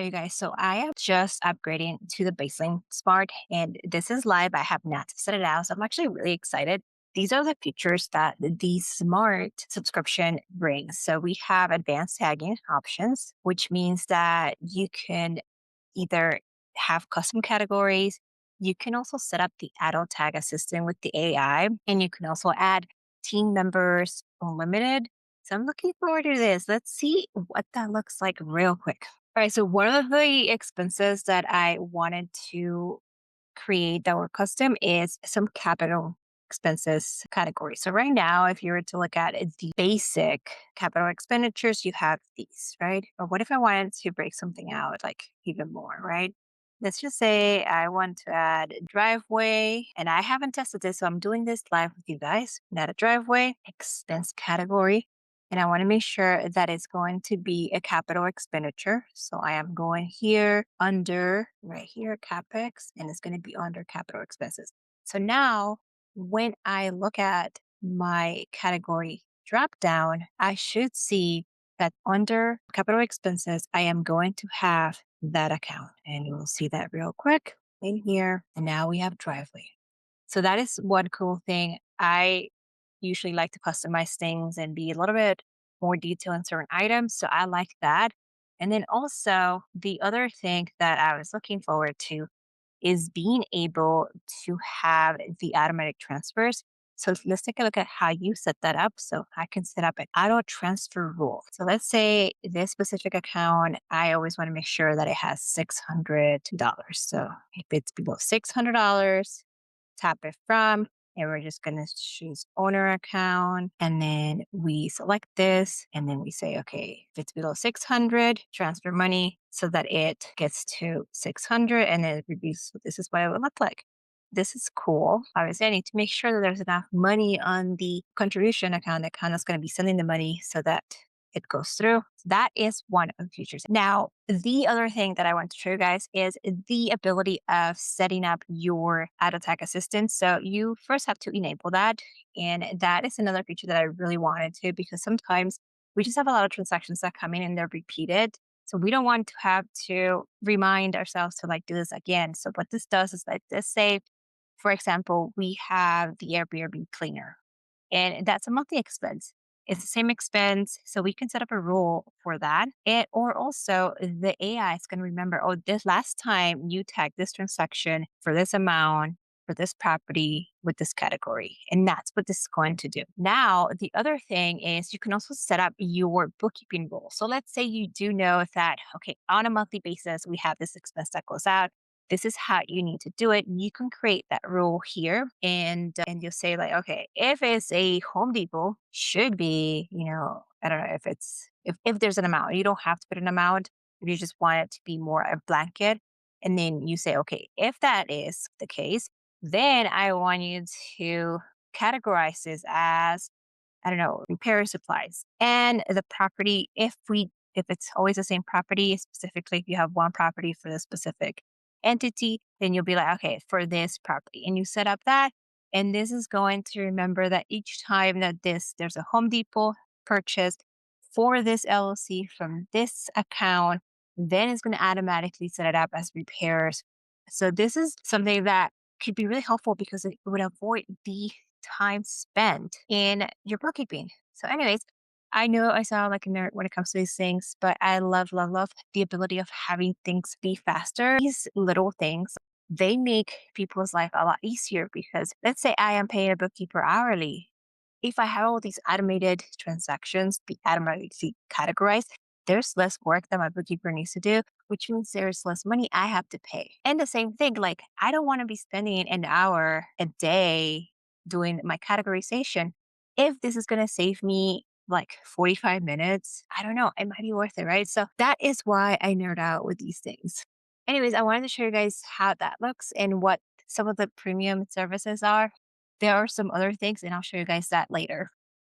Hey, you guys, so I am just upgrading to the Baselane Smart, and this is live. I have not set it out, so I'm actually really excited. These are the features that the Smart subscription brings. So we have advanced tagging options, which means that you can either have custom categories. You can also set up the auto tag assistant with the AI, and you can also add team members unlimited. So I'm looking forward to this. Let's see what that looks like real quick. All right. So one of the expenses that I wanted to create that were custom is some capital expenses category. So right now, if you were to look at the basic capital expenditures, you have these, right? Or what if I wanted to break something out like even more, right? Let's just say I want to add a driveway and I haven't tested this. So I'm doing this live with you guys. Add a driveway expense category. And I want to make sure that it's going to be a capital expenditure. So I am going here under right here, CapEx, and it's going to be under capital expenses. So now when I look at my category drop down, I should see that under capital expenses, I am going to have that account. And you'll see that real quick in here. And now we have driveway. So that is one cool thing. I usually like to customize things and be a little bit more detailed in certain items. So I like that. And then also the other thing that I was looking forward to is being able to have the automatic transfers. So let's take a look at how you set that up. So I can set up an auto transfer rule. So let's say this specific account, I always want to make sure that it has $600. So if it's below $600, tap it from, and we're just going to choose owner account. And then we select this and then we say, okay, if it's below 600, transfer money so that it gets to 600 and then it reviews. This is what it would look like. This is cool. Obviously, I need to make sure that there's enough money on the contribution account. The account is going to be sending the money so that it goes through. That is one of the features. Now, the other thing that I want to show you guys is the ability of setting up your auto tag assistant. So you first have to enable that. And that is another feature that I really wanted to because sometimes we just have a lot of transactions that come in and they're repeated. So we don't want to have to remind ourselves to like do this again. So what this does is like this say, for example, we have the Airbnb cleaner and that's a monthly expense. It's the same expense, so we can set up a rule for that. And or also the AI is going to remember, oh, this last time you tagged this transaction for this amount for this property with this category. And that's what this is going to do. Now, the other thing is you can also set up your bookkeeping rule. So let's say you do know that, okay, on a monthly basis, we have this expense that goes out. This is how you need to do it. You can create that rule here and you'll say like, okay, if it's a Home Depot, should be, I don't know if it's if there's an amount, you don't have to put an amount, if you just want it to be more a blanket. And then you say, okay, if that is the case, then I want you to categorize this as, I don't know, repair supplies. And the property, if it's always the same property, specifically if you have one property for the specific entity, then you'll be like, okay, for this property. And you set up that. And this is going to remember that each time that there's a Home Depot purchase for this LLC from this account, then it's going to automatically set it up as repairs. So this is something that could be really helpful because it would avoid the time spent in your bookkeeping. So, anyways, I know I sound like a nerd when it comes to these things, but I love, love, love the ability of having things be faster. These little things, they make people's life a lot easier because let's say I am paying a bookkeeper hourly. If I have all these automated transactions, be automatically categorized, there's less work that my bookkeeper needs to do, which means there's less money I have to pay. And the same thing, like I don't want to be spending an hour a day doing my categorization. If this is going to save me like 45 minutes, I don't know, it might be worth it, right? So that is why I nerd out with these things. Anyways, I wanted to show you guys how that looks and what some of the premium services are. There are some other things, and I'll show you guys that later.